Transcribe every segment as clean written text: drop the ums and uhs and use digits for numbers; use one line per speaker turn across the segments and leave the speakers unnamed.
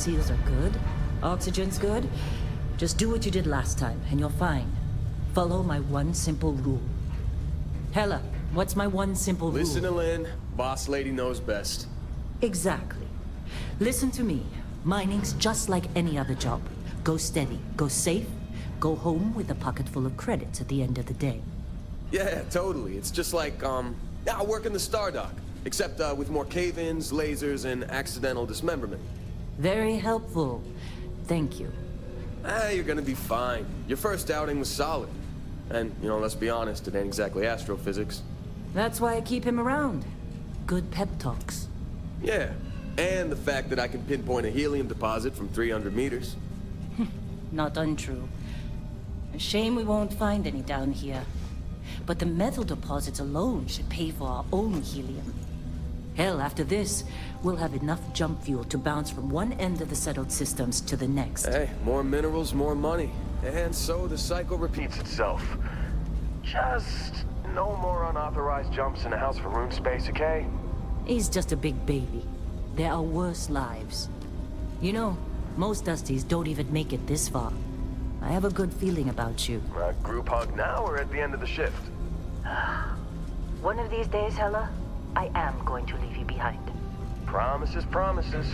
seals are good, oxygen's good, just do what you did last time, and you're fine. Follow my one simple rule. Hella, what's my one simple rule?
Listen to Lynn. Boss lady knows best.
Exactly. Listen to me. Mining's just like any other job. Go steady, go safe, go home with a pocket full of credits at the end of the day.
Yeah, totally. It's just like, I work in the Star Dock. Except, with more cave-ins, lasers, and accidental dismemberment.
Very helpful. Thank you.
You're gonna be fine. Your first outing was solid. And, let's be honest, it ain't exactly astrophysics.
That's why I keep him around. Good pep talks.
Yeah, and the fact that I can pinpoint a helium deposit from 300 meters.
Not untrue. A shame we won't find any down here. But the metal deposits alone should pay for our own helium. Hell, after this, we'll have enough jump fuel to bounce from one end of the settled systems to the next.
Hey, more minerals, more money. And so the cycle repeats itself. Just no more unauthorized jumps in the house for room space, okay?
He's just a big baby. There are worse lives. You know, most Dusties don't even make it this far. I have a good feeling about you.
Group hug now or at the end of the shift?
One of these days, Hella, I am going to leave you behind.
Promises, promises.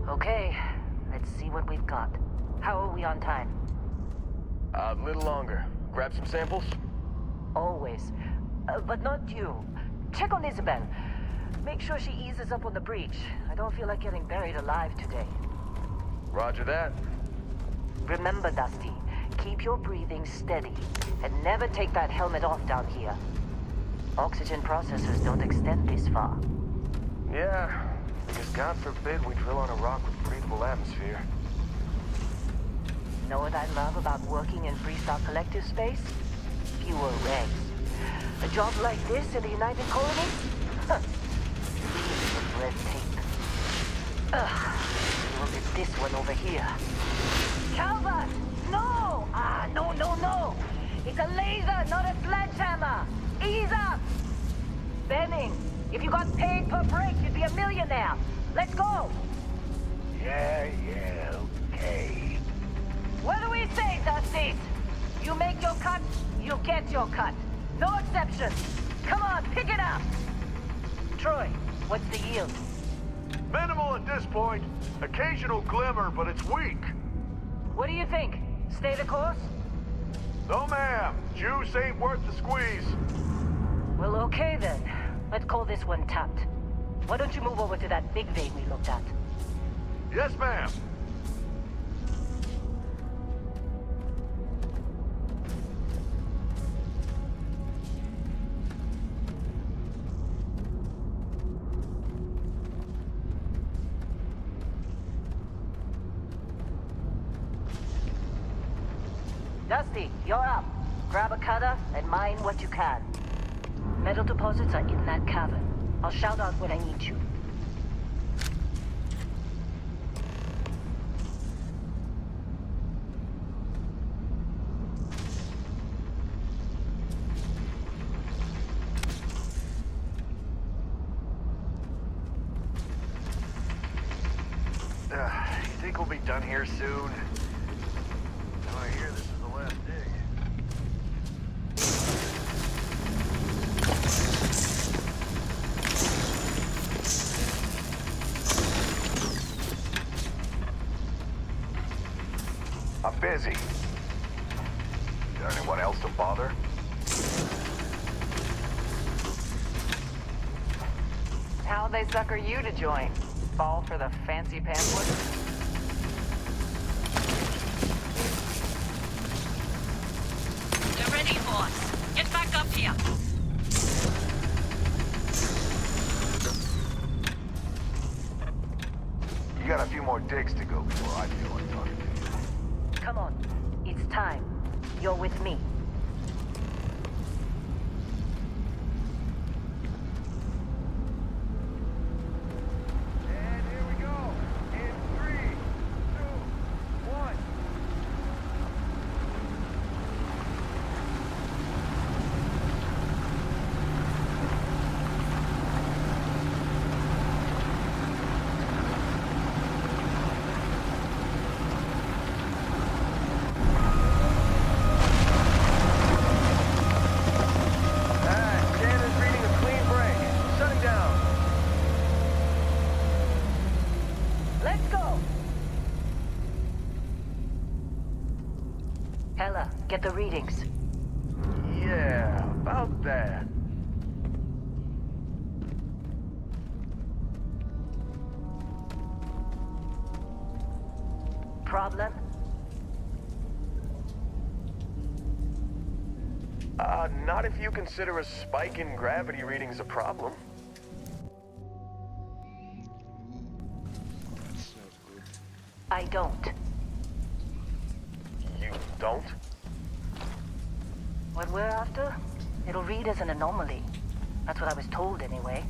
Okay, let's see what we've got. How are we on time?
A little longer. Grab some samples?
Always. But not you. Check on Isabel. Make sure she eases up on the breach. I don't feel like getting buried alive today.
Roger that.
Remember, Dusty, keep your breathing steady, and never take that helmet off down here. Oxygen processors don't extend this far.
Yeah, because God forbid we drill on a rock with breathable atmosphere.
Know what I love about working in Freestar Collective space? Fewer regs. A job like this in the United Colonies? Huh. Years of red tape. Ugh. Look at this one over here. Calvert! No! No. It's a laser, not a sledgehammer. Ease up! Benning, if you got paid per break, you'd be a millionaire. Let's go!
Yeah, okay.
What do we say, Dusties? You make your cut, you get your cut. No exceptions. Come on, pick it up. Troy, what's the yield?
Minimal at this point. Occasional glimmer, but it's weak.
What do you think? Stay the course?
No, ma'am. Juice ain't worth the squeeze.
Well, okay then. Let's call this one tapped. Why don't you move over to that big vein we looked at?
Yes, ma'am.
Dusty, you're up. Grab a cutter and mine what you can. Metal deposits are in that cavern. I'll shout out when I need you.
You think we'll be done here soon? I hear this is the last dig. I'm busy. Is there anyone else to bother?
How'd they sucker you to join? Fall for the fancy pamphlet?
You're ready, boss. Get back up here.
You got a few more digs to go before I feel like talking to you.
Come on. It's time. You're with me.
And here we go. In 3, 2, 1.
Get the readings.
Yeah, about that.
Problem?
Not if you consider a spike in gravity readings a problem.
That's not good.
I don't.
You don't?
What we're after, it'll read as an anomaly. That's what I was told anyway.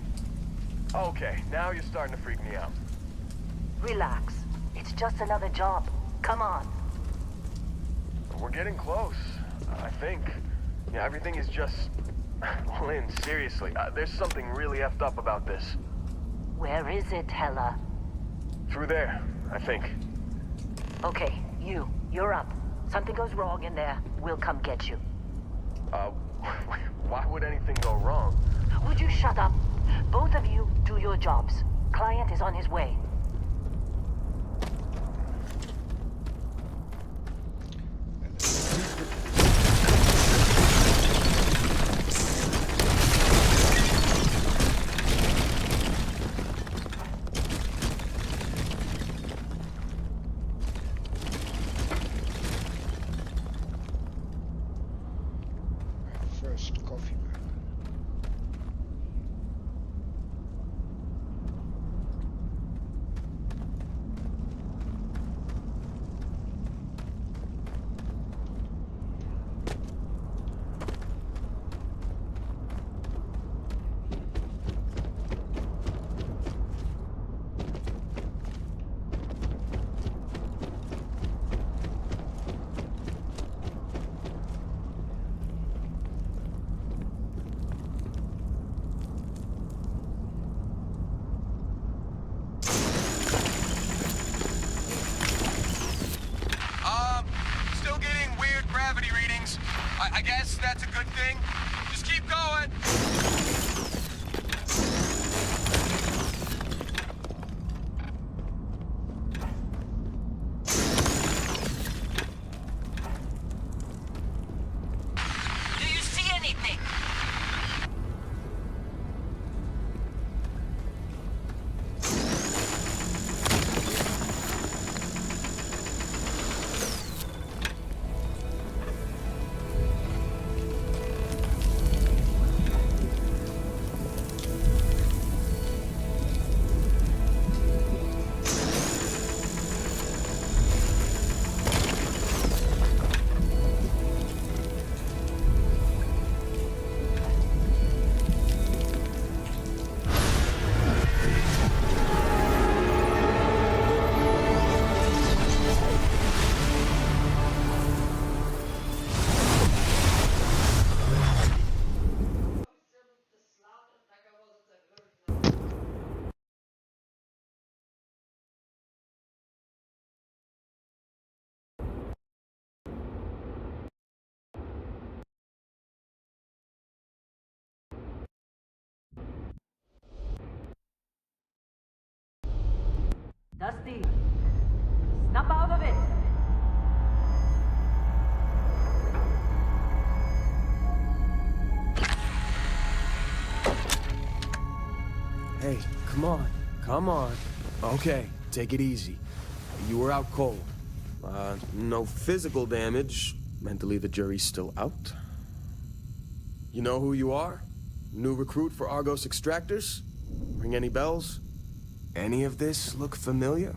Okay, now you're starting to freak me out.
Relax. It's just another job. Come on.
We're getting close, I think. Yeah, everything is just... Lynn, seriously, there's something really effed up about this.
Where is it, Hella?
Through there, I think.
Okay, you're up. Something goes wrong in there, we'll come get you.
Why would anything go wrong?
Would you shut up? Both of you do your jobs. Client is on his way.
First coffee mug.
Still getting weird gravity readings. I guess that's a good thing. Just keep going.
Do you see anything? Dusty, snap out of it!
Hey, come on. Come on. Okay, take it easy. You were out cold. No physical damage. Mentally, the jury's still out. You know who you are? New recruit for Argos Extractors? Ring any bells? Any of this look familiar?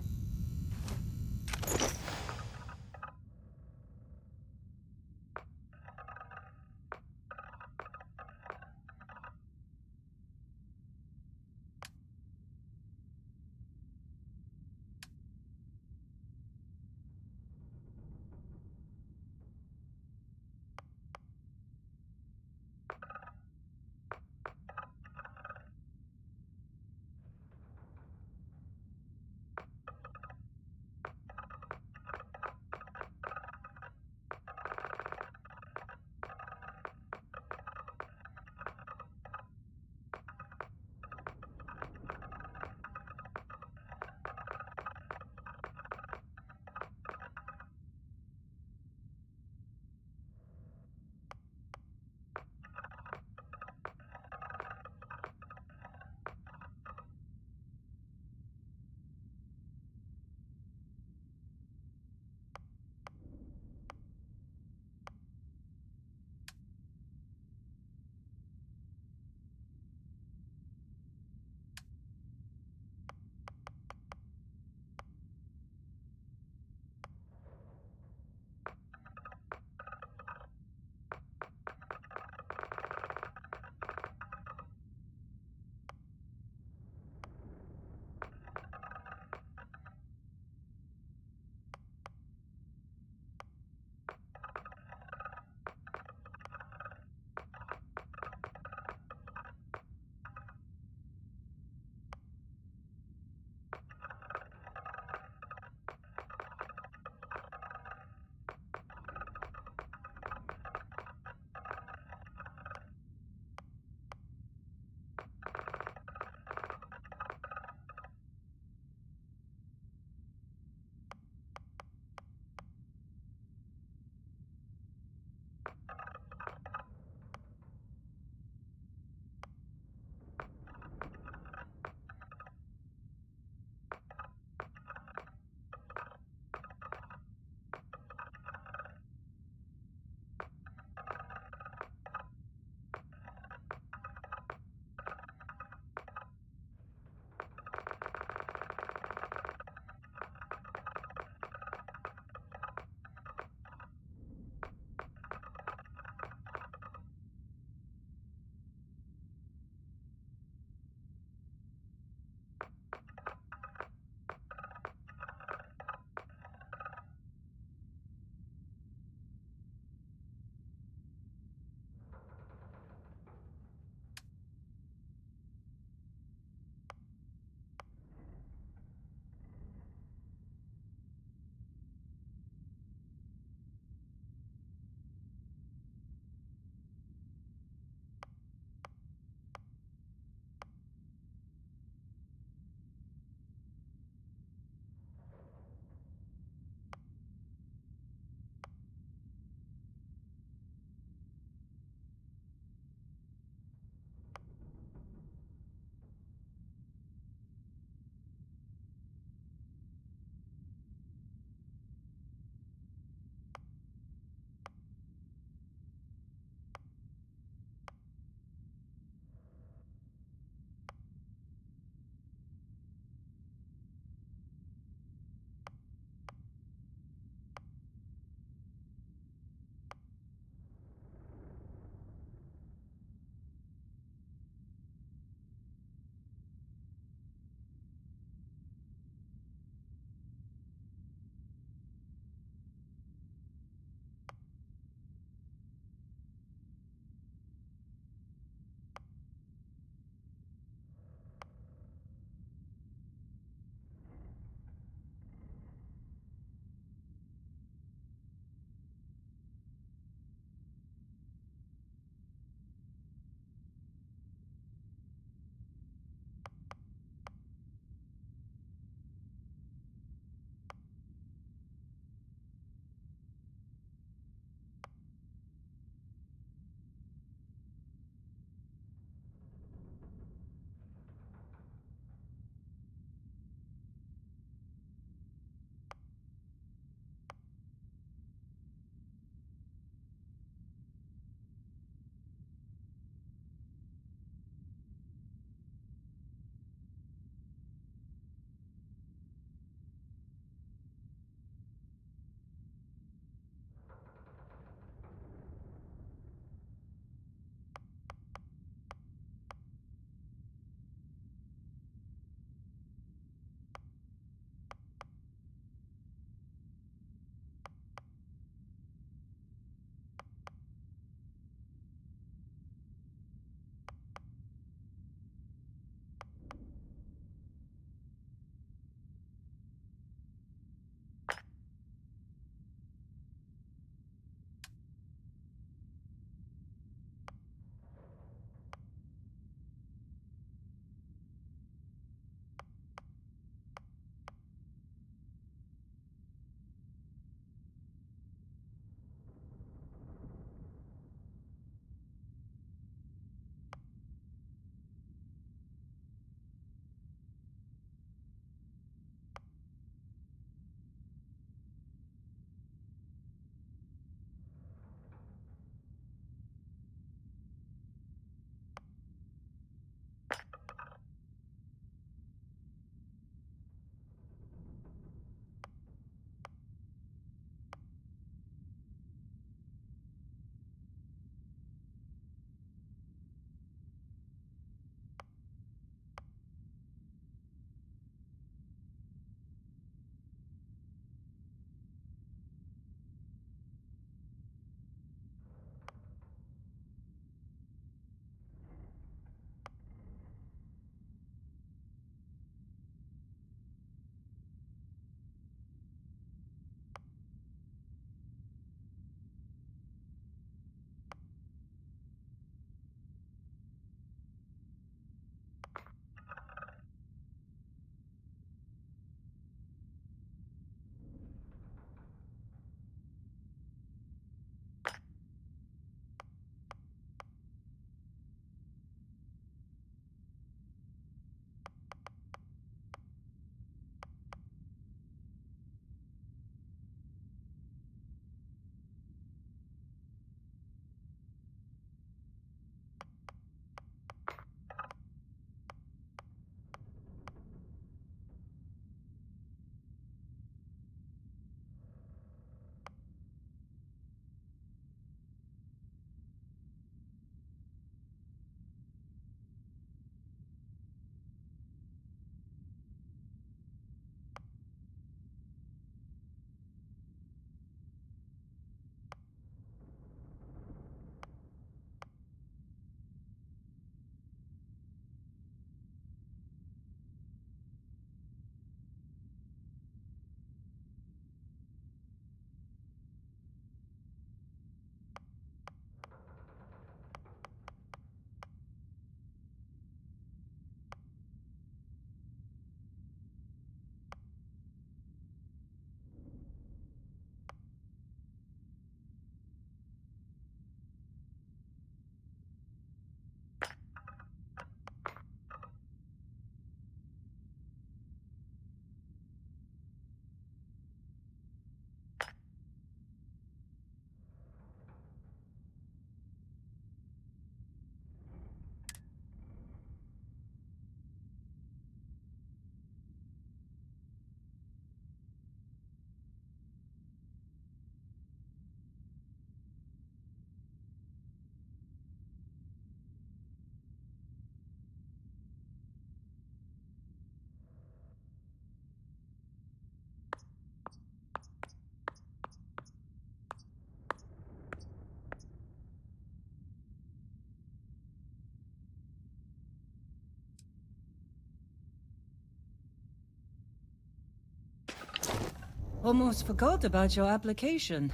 Almost forgot about your application.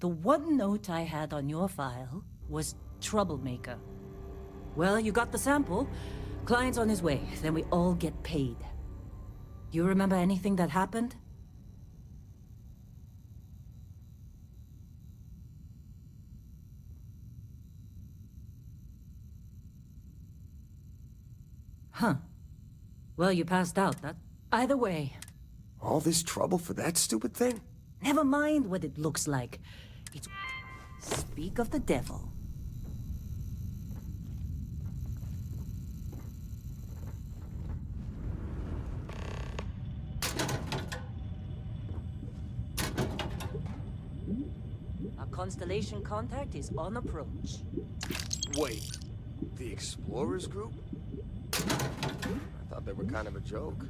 The one note I had on your file was troublemaker. Well, you got the sample. Client's on his way, then we all get paid. You remember anything that happened? Huh. Well, you passed out, that... Either way,
All this trouble for that stupid thing?
never mind what it looks like. It's... Speak of the devil. Our constellation contact is on approach.
Wait, the Explorers group? I thought they were kind of a joke.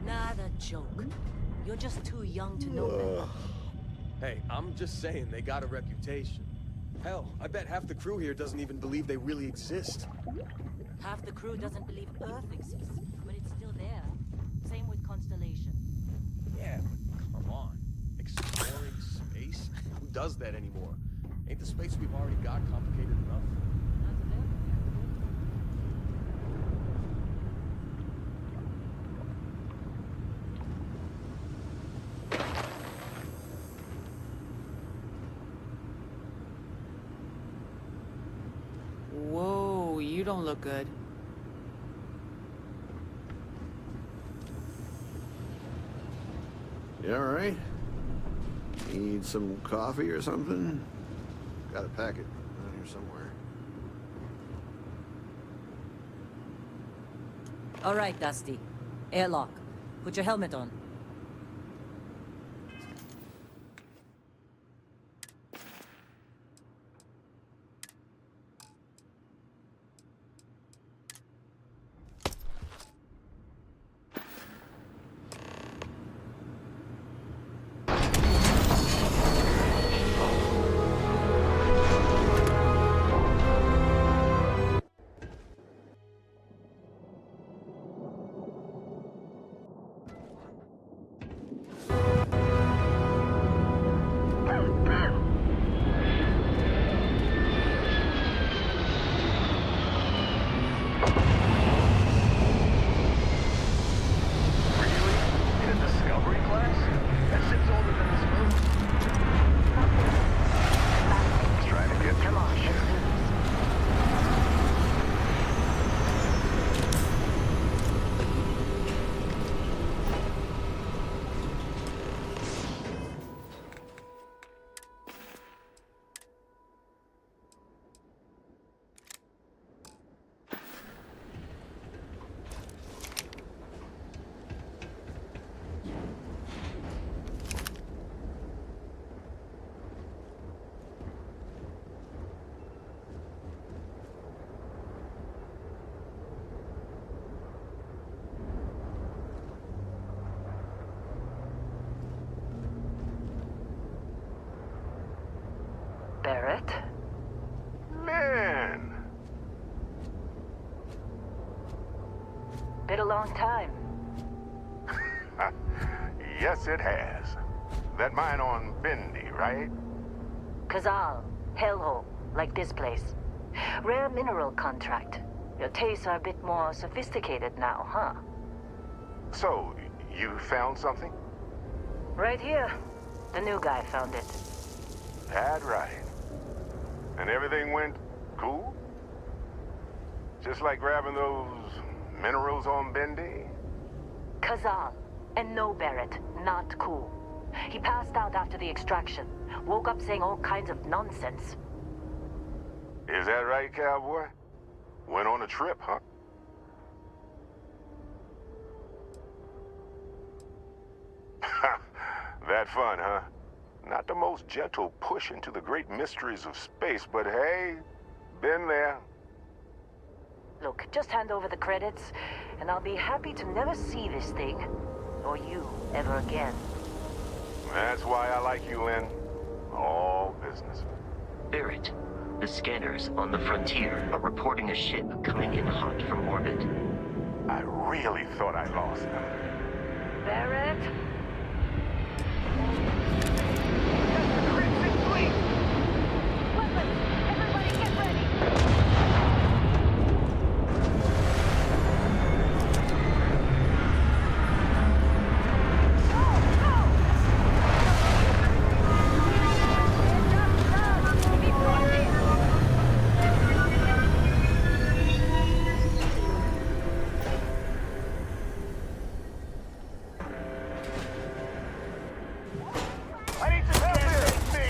Not a joke. You're just too young to know better.
Hey, I'm just saying they got a reputation. Hell, I bet half the crew here doesn't even believe they really exist.
Half the crew doesn't believe Earth exists, but it's still there. Same with Constellation.
Yeah, but come on. Exploring space? Who does that anymore? Ain't the space we've already got complicated enough?
Not to them.
Whoa, you don't look good.
You alright? Need some coffee or something? Got a packet around here somewhere.
All right, Dusty. Airlock. Put your helmet on.
Barrett?
Man!
Been a long time.
Yes, it has. That mine on Bendy, right?
Kazal, hellhole, like this place. Rare mineral contract. Your tastes are a bit more sophisticated now, huh?
So, you found something?
Right here. The new guy found it.
That right. And everything went cool? Just like grabbing those minerals on Bendy?
Kazal. And no Barrett. Not cool. He passed out after the extraction. Woke up saying all kinds of nonsense.
Is that right, cowboy? Went on a trip, huh? That fun, huh? Not the most gentle push into the great mysteries of space, but hey, been there.
Look, just hand over the credits, and I'll be happy to never see this thing, or you, ever again.
That's why I like you, Lynn. All business.
Barrett, the scanners on the frontier are reporting a ship coming in hot from orbit.
I really thought I lost them.
Barrett?
I need to help me!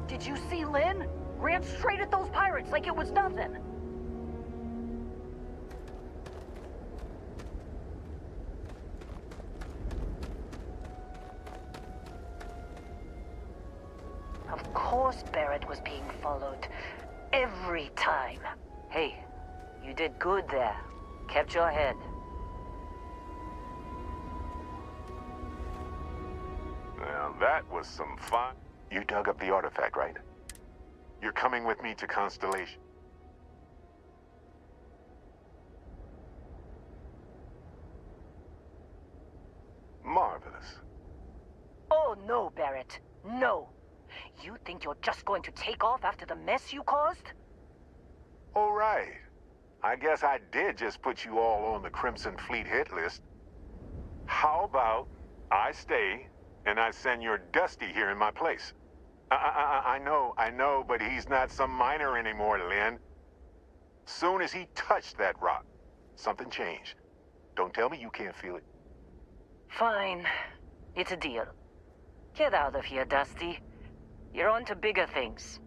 Did you see Lynn? Ran straight at those pirates like it was nothing. Of course Barrett was being followed. Every time. Hey, you did good there. Kept your head.
Now that was some fun. You dug up the artifact, right? You're coming with me to Constellation. Marvelous.
Oh no, Barrett. No. You think you're just going to take off after the mess you caused?
All right. I guess I did just put you all on the Crimson Fleet hit list. How about I stay and I send your Dusty here in my place? I know, but he's not some miner anymore, Lynn. Soon as he touched that rock, something changed. Don't tell me you can't feel it.
Fine. It's a deal. Get out of here, Dusty. You're on to bigger things.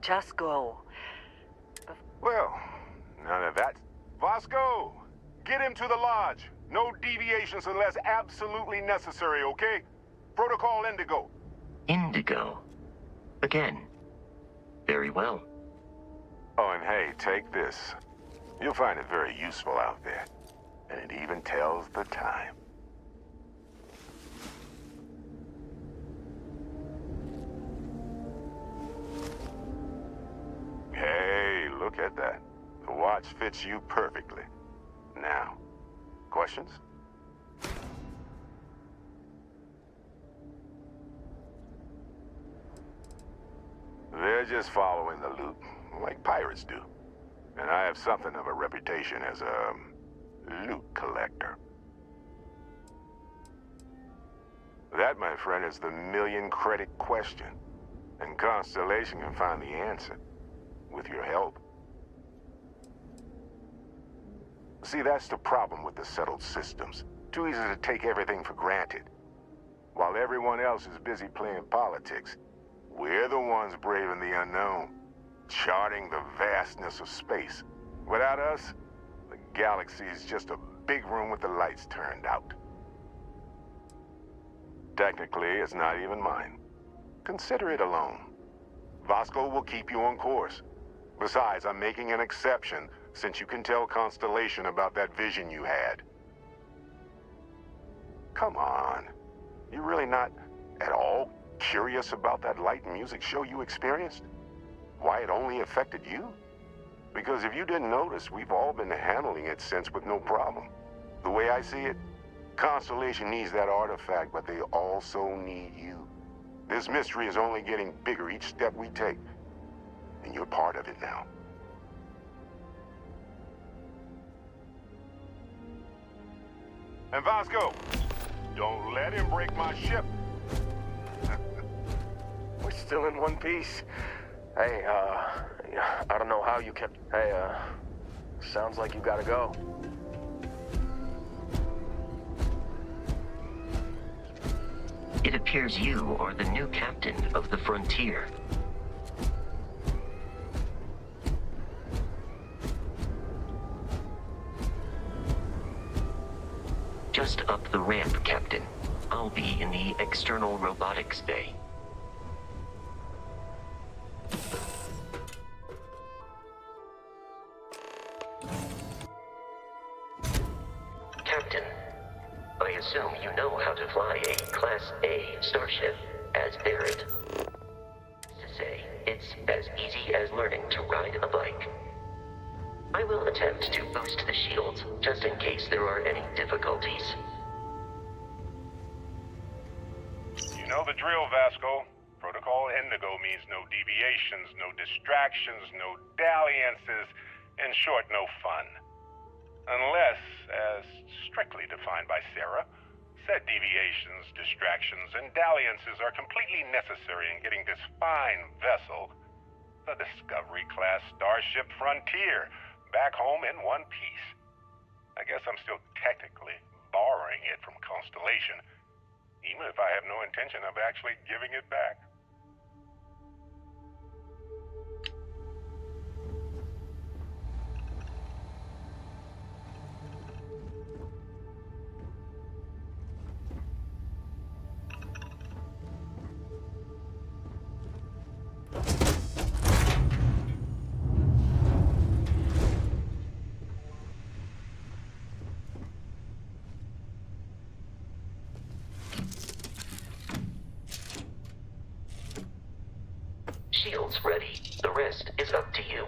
Just go.
Well, none of that. Vasco, get him to the lodge. No deviations unless absolutely necessary, okay? Protocol Indigo.
Indigo. Again. Very well.
Oh, and hey, take this. You'll find it very useful out there. And it even tells the time. Hey, look at that. The watch fits you perfectly. Now, questions? They're just following the loot, like pirates do. And I have something of a reputation as a loot collector. That, my friend, is the million-credit question. And Constellation can find the answer. With your help. See, that's the problem with the settled systems. Too easy to take everything for granted. While everyone else is busy playing politics, we're the ones braving the unknown, charting the vastness of space. Without us, the galaxy is just a big room with the lights turned out. Technically, it's not even mine. Consider it alone. Vasco will keep you on course. Besides, I'm making an exception since you can tell Constellation about that vision you had. Come on. You're really not at all curious about that light and music show you experienced? Why it only affected you? Because if you didn't notice, we've all been handling it since with no problem. The way I see it, Constellation needs that artifact, but they also need you. This mystery is only getting bigger each step we take, and you're part of it now. And Vasco, don't let him break my ship.
We're still in one piece. Hey, I don't know how you kept... Hey, sounds like you gotta go.
It appears you are the new captain of the Frontier. Just up the ramp, Captain. I'll be in the external robotics bay. Captain, I assume you know how to fly a Class A starship as Barrett. To say, it's as easy as learning to ride a bike. I will attempt to boost the shields, just in case there are any difficulties.
You know the drill, Vasco. Protocol Indigo means no deviations, no distractions, no dalliances, in short, no fun. Unless, as strictly defined by Sarah, said deviations, distractions, and dalliances are completely necessary in getting this fine vessel, the Discovery-class Starship Frontier, back home in one piece. I guess I'm still technically borrowing it from Constellation, even if I have no intention of actually giving it back.
Shields ready. The rest is up to you.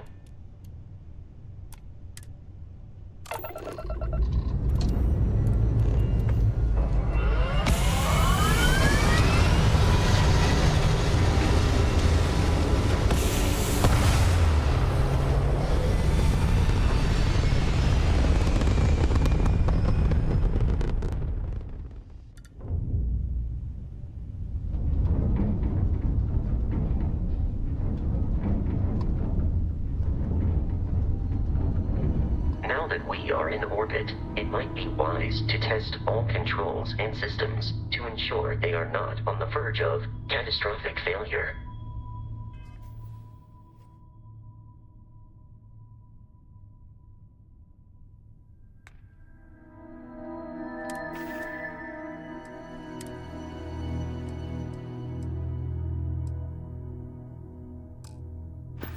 Now that we are in orbit, it might be wise to test all controls and systems to ensure they are not on the verge of catastrophic failure.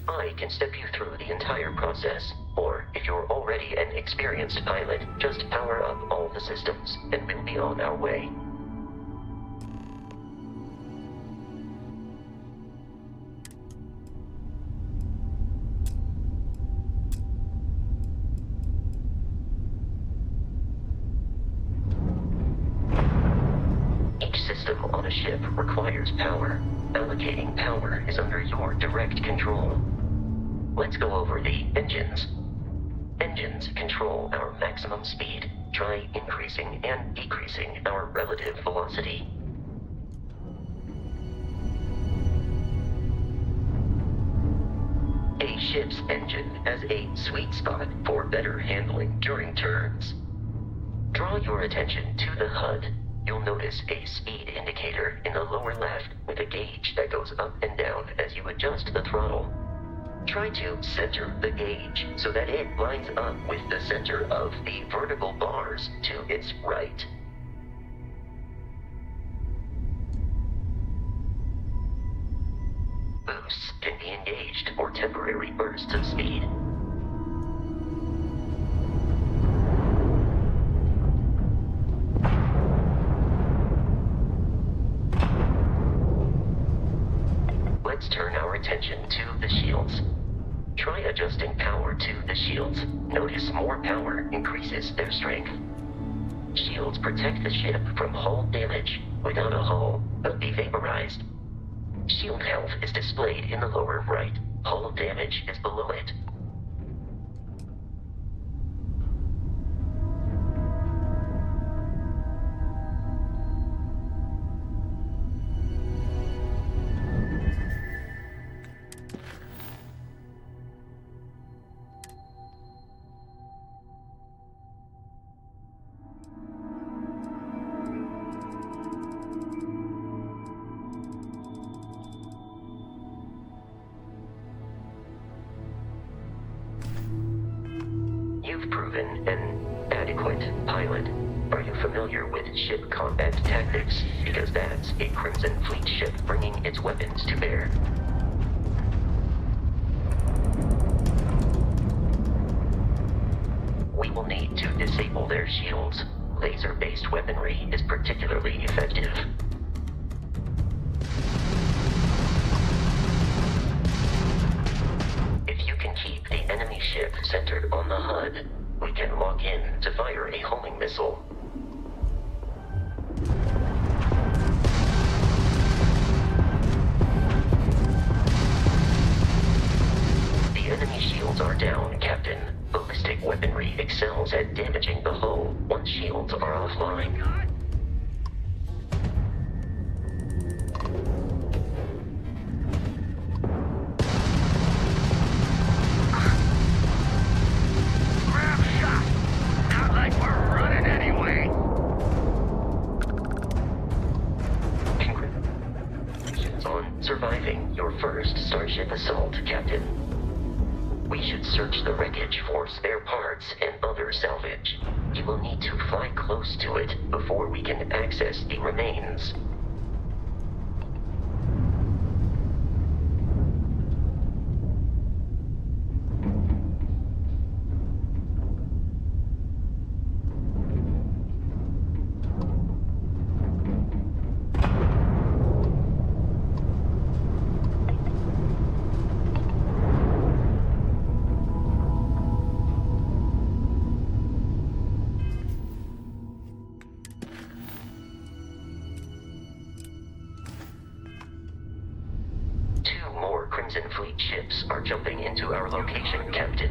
I can step you through the entire process, or if you're already an experienced pilot, just power up all the systems, and we'll be on our way. Each system on a ship requires power. Allocating power is under your direct control. Let's go over the engines. Engines control our maximum speed. Try increasing and decreasing our relative velocity. A ship's engine has a sweet spot for better handling during turns. Draw your attention to the HUD. You'll notice a speed indicator in the lower left with a gauge that goes up and down as you adjust the throttle. Try to center the gauge so that it lines up with the center of the vertical bars to its right. Boosts can be engaged for temporary bursts of speed. let's turn our attention to the shields. Try adjusting power to the shields. Notice more power increases their strength. Shields protect the ship from hull damage. Without a hull, they'll be vaporized. Shield health is displayed in the lower right. Hull damage is below it. You've proven an adequate pilot. Are you familiar with ship combat tactics? Because that's a Crimson Fleet ship bringing its weapons to bear. We will need to disable their shields. Laser-based weaponry is particularly effective. If you can keep the enemy ship centered on the HUD, we can lock in to fire a homing missile. The enemy shields are down, Captain. Ballistic weaponry excels at damaging the hull once shields are offline. Surviving your first Starship assault, Captain. We should search the wreckage for spare parts and other salvage. You will need to fly close to it before we can access the remains. Crimson Fleet ships are jumping into our location, Captain.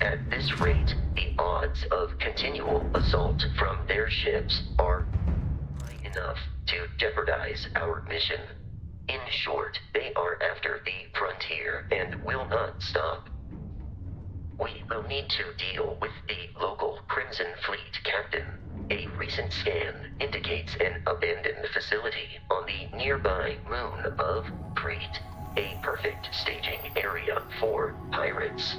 At this rate, the odds of continual assault from their ships are high enough to jeopardize our mission. In short, they are after the frontier and will not stop. We will need to deal with the local Crimson Fleet captain. A recent scan indicates an abandoned facility on the nearby moon of Crete, a perfect staging area for pirates.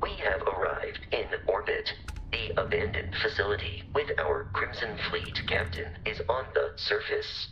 We have arrived in orbit. The abandoned facility with our Crimson Fleet captain is on the surface.